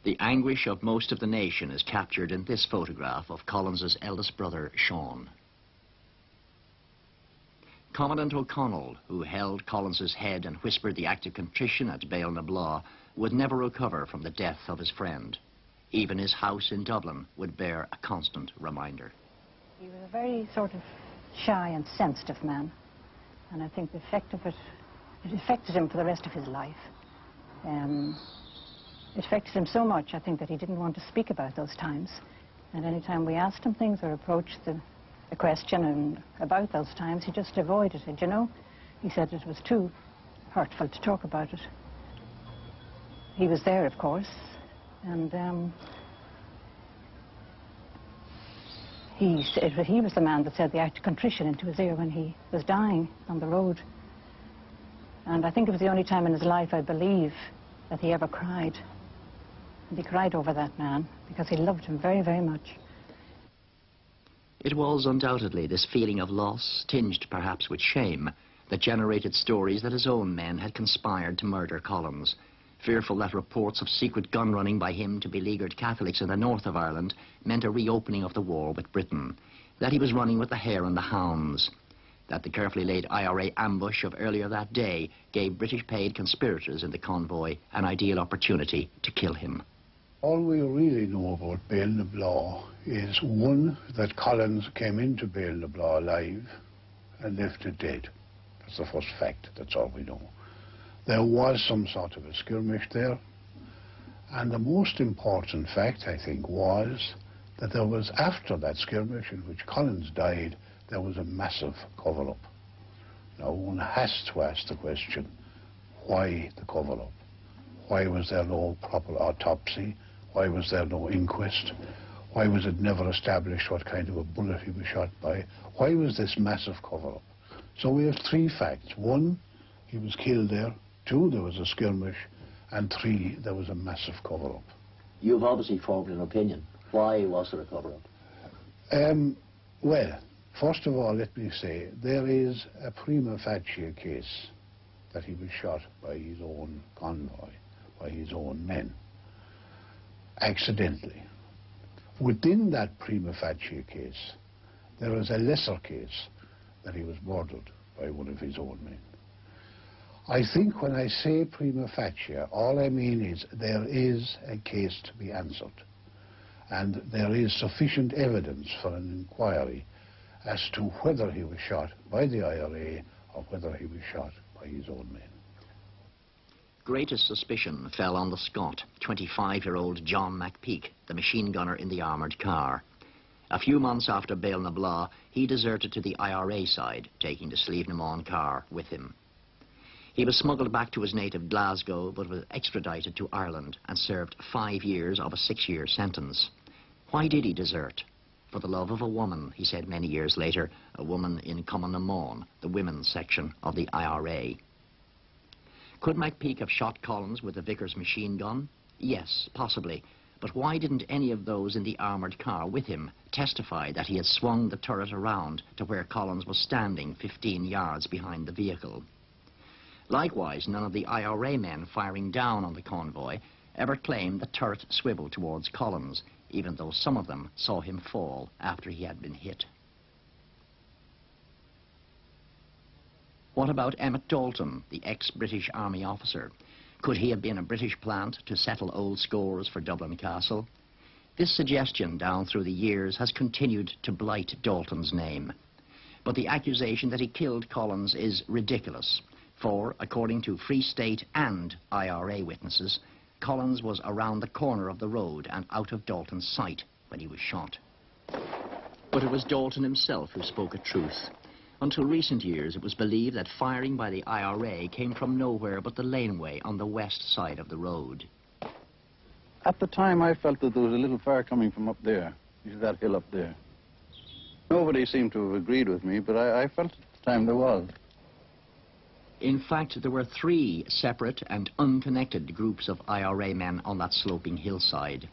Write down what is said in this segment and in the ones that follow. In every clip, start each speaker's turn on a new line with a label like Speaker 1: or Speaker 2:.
Speaker 1: The anguish of most of the nation is captured in this photograph of Collins's eldest brother, Sean. Commandant O'Connell, who held Collins's head and whispered the act of contrition at Beal Na Blath, would never recover from the death of his friend. Even his house in Dublin would bear a constant reminder.
Speaker 2: He was a very sort of shy and sensitive man, and I think the effect of it affected him for the rest of his life. It affected him so much, I think, that he didn't want to speak about those times. And any time we asked him things or approached the question and about those times, he just avoided it, you know. He said it was too hurtful to talk about it. He was there, of course, and he was the man that said the act of contrition into his ear when he was dying on the road. And I think it was the only time in his life, I believe, that he ever cried. And he cried over that man because he loved him very, very much.
Speaker 1: It was undoubtedly this feeling of loss, tinged perhaps with shame, that generated stories that his own men had conspired to murder Collins. Fearful that reports of secret gun running by him to beleaguered Catholics in the north of Ireland meant a reopening of the war with Britain, that he was running with the hare and the hounds, that the carefully laid IRA ambush of earlier that day gave British paid conspirators in the convoy an ideal opportunity to kill him.
Speaker 3: All we really know about Beal Na Blath is, one, that Collins came into Beal Na Blath alive and left it dead. That's the first fact, that's all we know. There was some sort of a skirmish there, and the most important fact, I think, was that there was, after that skirmish in which Collins died, there was a massive cover-up. Now, one has to ask the question, why the cover-up? Why was there no proper autopsy? Why was there no inquest? Why was it never established what kind of a bullet he was shot by? Why was this massive cover-up? So we have three facts. One, he was killed there. Two, there was a skirmish. And three, there was a massive cover-up.
Speaker 4: You've obviously formed an opinion. Why was there a cover-up?
Speaker 3: Well, first of all, let me say, there is a prima facie case that he was shot by his own convoy, by his own men, accidentally. Within that prima facie case, there is a lesser case that he was murdered by one of his own men. I think when I say prima facie, all I mean is there is a case to be answered, and there is sufficient evidence for an inquiry as to whether he was shot by the IRA or whether he was shot by his own men.
Speaker 1: Greatest suspicion fell on the Scot, 25-year-old John McPeak, the machine gunner in the armoured car. A few months after Beal Na Blath, he deserted to the IRA side, taking the Slievenamon car with him. He was smuggled back to his native Glasgow, but was extradited to Ireland and served 5 years of a 6-year sentence. Why did he desert? For the love of a woman, he said many years later, a woman in Cumann, the women's section of the IRA. Could McPeak have shot Collins with a Vickers machine gun? Yes, possibly. But why didn't any of those in the armoured car with him testify that he had swung the turret around to where Collins was standing 15 yards behind the vehicle? Likewise, none of the IRA men firing down on the convoy ever claimed the turret swiveled towards Collins, even though some of them saw him fall after he had been hit. What about Emmett Dalton, the ex-British Army officer? Could he have been a British plant to settle old scores for Dublin Castle? This suggestion down through the years has continued to blight Dalton's name. But the accusation that he killed Collins is ridiculous, for, according to Free State and IRA witnesses, Collins was around the corner of the road and out of Dalton's sight when he was shot. But it was Dalton himself who spoke a truth. Until recent years, it was believed that firing by the IRA came from nowhere but the laneway on the west side of the road.
Speaker 5: At the time, I felt that there was a little fire coming from up there. You see that hill up there? Nobody seemed to have agreed with me, but I felt at the time there was.
Speaker 1: In fact, there were 3 separate and unconnected groups of IRA men on that sloping hillside.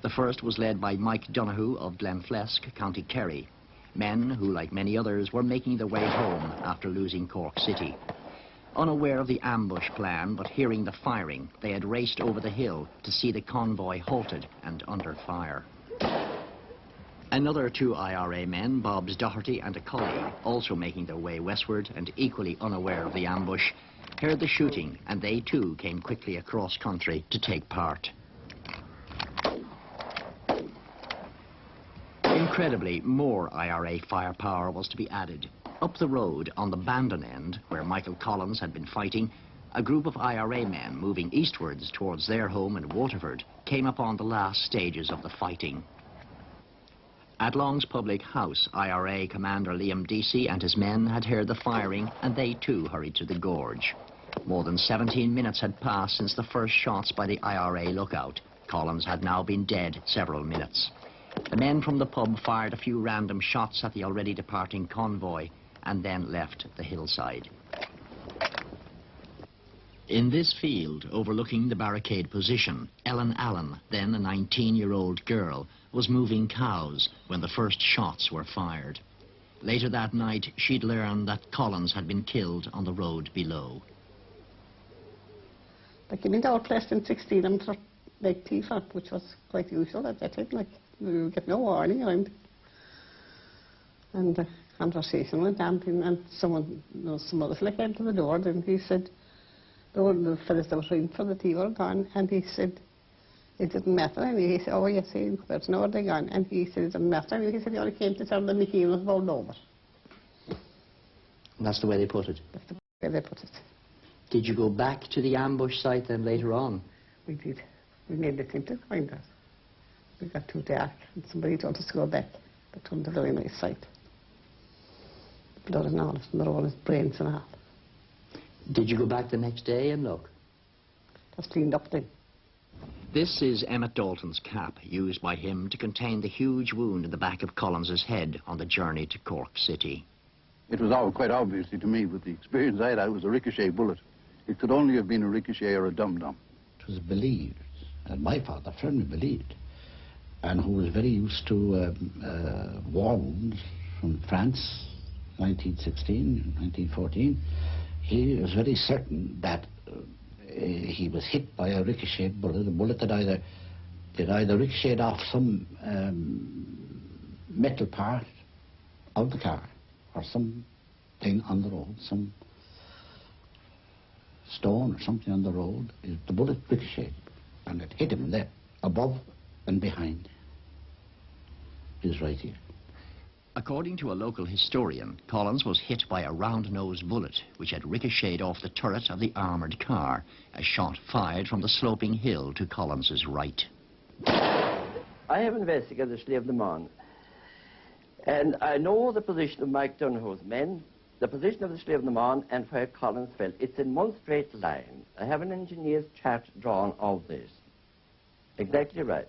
Speaker 1: The first was led by Mike Donoghue of Glenflesk, County Kerry. Men who, like many others, were making their way home after losing Cork City. Unaware of the ambush plan, but hearing the firing, they had raced over the hill to see the convoy halted and under fire. Another 2 IRA men, Bobs Doherty and a colleague, also making their way westward and equally unaware of the ambush, heard the shooting, and they too came quickly across country to take part. Incredibly, more IRA firepower was to be added. Up the road, on the Bandon end, where Michael Collins had been fighting, a group of IRA men moving eastwards towards their home in Waterford came upon the last stages of the fighting. At Long's public house, IRA Commander Liam Deasy and his men had heard the firing, and they too hurried to the gorge. More than 17 minutes had passed since the first shots by the IRA lookout. Collins had now been dead several minutes. The men from the pub fired a few random shots at the already departing convoy and then left the hillside. In this field, overlooking the barricade position, Ellen Allen, then a 19-year-old girl, was moving cows when the first shots were fired. Later that night, she'd learned that Collins had been killed on the road below.
Speaker 6: Like, you went out less than 16 and like tea for, which was quite usual at that time. Like, you get no warning around. And the conversation went on, and someone, some other fella came to the door, and he said, the fellas that was waiting for the tea were gone, and he said, it didn't matter. And he said, oh yes, there's no they're gone. And he said, it didn't matter. And he said, he only came to tell them the key was rolled over.
Speaker 1: And that's the way they put it?
Speaker 6: That's the way they put it.
Speaker 1: Did you go back to the ambush site then later on?
Speaker 6: We did. We made the attempt to find us. We got too dark, and somebody told us to go back. But it wasn't a very nice sight. Blood and all, and all his brains and all.
Speaker 1: Did you go back the next day and look?
Speaker 6: It was cleaned up then.
Speaker 1: This is Emmett Dalton's cap, used by him to contain the huge wound in the back of Collins's head on the journey to Cork City.
Speaker 5: It was all quite obviously to me, with the experience I had, it was a ricochet bullet. It could only have been a ricochet or a dum-dum.
Speaker 7: It was believed, and my father firmly believed, and who was very used to war wounds from France, 1916, 1914, he was very certain that he was hit by a ricochet bullet, a bullet that either ricocheted off some metal part of the car or something on the road, some stone or something on the road. The bullet ricocheted and it hit him there, above and behind his right ear.
Speaker 1: According to a local historian, Collins was hit by a round-nosed bullet which had ricocheted off the turret of the armoured car, a shot fired from the sloping hill to Collins's right.
Speaker 8: I have investigated the Slave of the Mon, and I know the position of Mike Donohoe's men, the position of the Slave of the Mon, and where Collins fell. It's in one straight line. I have an engineer's chart drawn of this. Exactly right.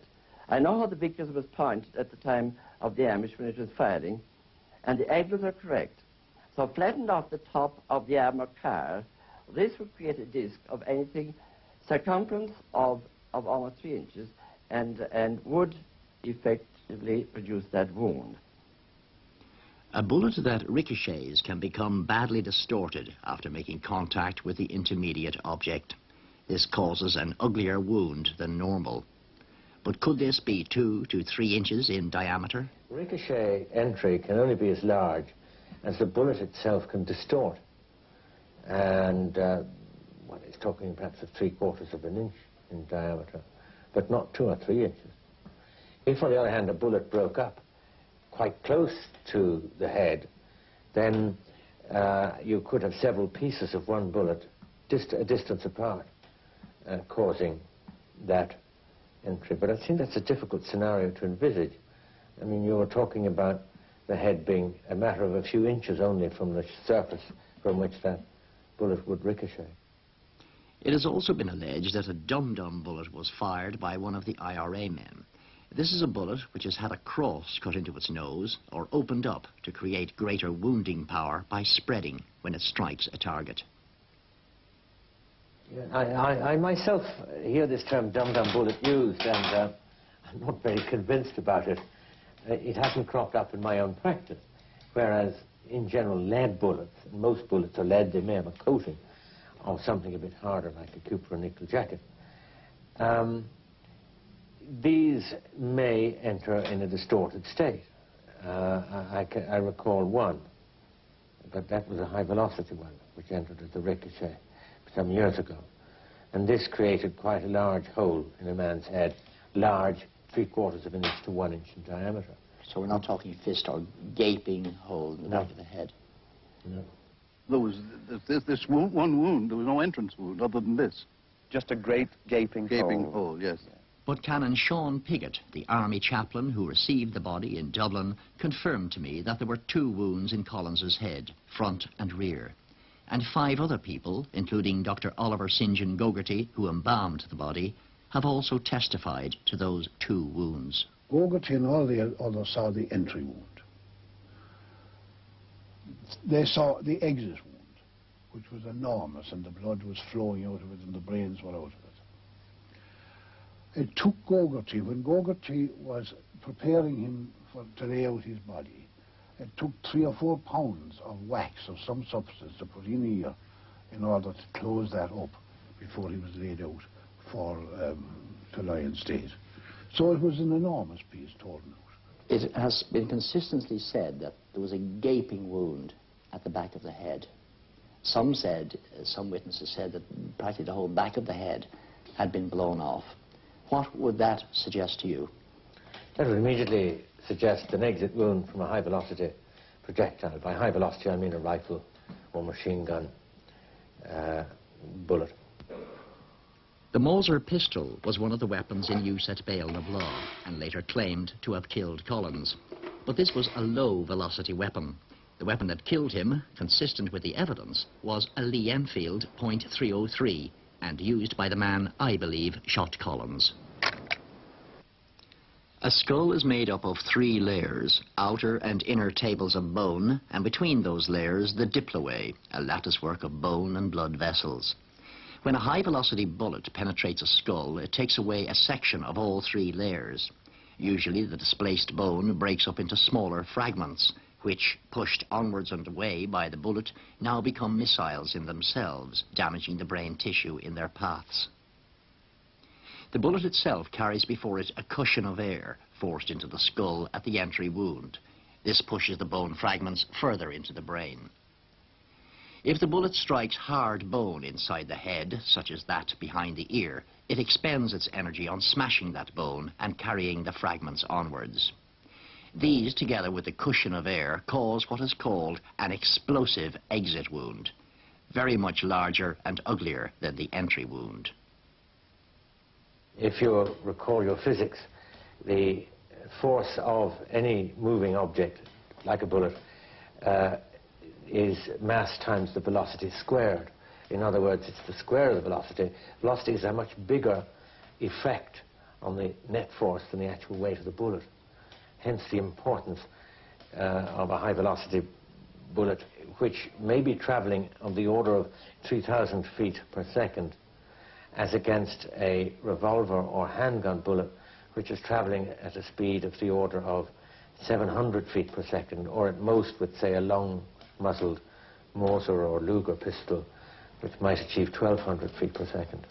Speaker 8: I know how the victim was pointed at the time of the ambush when it was firing, and the angles are correct. So flattened off the top of the armored car, this would create a disc of anything circumference of almost 3 inches, and would effectively produce that wound.
Speaker 1: A bullet that ricochets can become badly distorted after making contact with the intermediate object. This causes an uglier wound than normal. But could this be 2 to 3 inches in diameter?
Speaker 9: Ricochet entry can only be as large as the bullet itself can distort. And well, it's talking perhaps of 3/4 of an inch in diameter, but not 2 or 3 inches. If, on the other hand, a bullet broke up quite close to the head, then you could have several pieces of one bullet a distance apart, causing that entry. But I think that's a difficult scenario to envisage. I mean, you were talking about the head being a matter of a few inches only from the surface from which that bullet would ricochet.
Speaker 1: It has also been alleged that a dum-dum bullet was fired by one of the IRA men. This is a bullet which has had a cross cut into its nose or opened up to create greater wounding power by spreading when it strikes a target.
Speaker 9: I myself hear this term dum-dum bullet used, and I'm not very convinced about it. It hasn't cropped up in my own practice, whereas in general lead bullets, and most bullets are lead, they may have a coating, of something a bit harder like a copper nickel jacket. These may enter in a distorted state. I recall one, but that was a high velocity one, which entered as a ricochet some years ago. And this created quite a large hole in a man's head, large, 3/4 of an inch to 1 inch in diameter.
Speaker 4: So we're not talking fist or gaping hole in the back of the head.
Speaker 9: No.
Speaker 5: There was this one wound. There was no entrance wound other than this.
Speaker 10: Just a great gaping
Speaker 5: hole, yes.
Speaker 1: But Canon Sean Piggott, the army chaplain who received the body in Dublin, confirmed to me that there were 2 wounds in Collins's head, front and rear. And 5 other people, including Dr. Oliver St. John Gogarty, who embalmed the body, have also testified to those 2 wounds.
Speaker 3: Gogarty and all the others saw the entry wound. They saw the exit wound, which was enormous, and the blood was flowing out of it and the brains were out of it. It took Gogarty, when Gogarty was preparing him to lay out his body, it took 3 or 4 pounds of wax or some substance to put in here in order to close that up before he was laid out to lie in state. So it was an enormous piece torn out.
Speaker 4: It has been consistently said that there was a gaping wound at the back of the head. Some witnesses said that practically the whole back of the head had been blown off. What would that suggest to you?
Speaker 9: That would immediately suggest an exit wound from a high-velocity projectile. By high velocity, I mean a rifle or machine gun bullet.
Speaker 1: The Moser pistol was one of the weapons in use at Beal Na Blath and later claimed to have killed Collins. But this was a low-velocity weapon. The weapon that killed him, consistent with the evidence, was a Lee Enfield .303 and used by the man I believe shot Collins. A skull is made up of 3 layers, outer and inner tables of bone, and between those layers the diploe, a latticework of bone and blood vessels. When a high-velocity bullet penetrates a skull, it takes away a section of all 3 layers. Usually the displaced bone breaks up into smaller fragments, which, pushed onwards and away by the bullet, now become missiles in themselves, damaging the brain tissue in their paths. The bullet itself carries before it a cushion of air forced into the skull at the entry wound. This pushes the bone fragments further into the brain. If the bullet strikes hard bone inside the head, such as that behind the ear, it expends its energy on smashing that bone and carrying the fragments onwards. These, together with the cushion of air, cause what is called an explosive exit wound, very much larger and uglier than the entry wound.
Speaker 9: If you recall your physics, the force of any moving object, like a bullet, is mass times the velocity squared. In other words, it's the square of the velocity. Velocity is a much bigger effect on the net force than the actual weight of the bullet. Hence the importance of a high-velocity bullet, which may be traveling on the order of 3,000 feet per second, as against a revolver or handgun bullet, which is traveling at a speed of the order of 700 feet per second, or at most with, say, a long-muzzled Moser or Luger pistol, which might achieve 1,200 feet per second.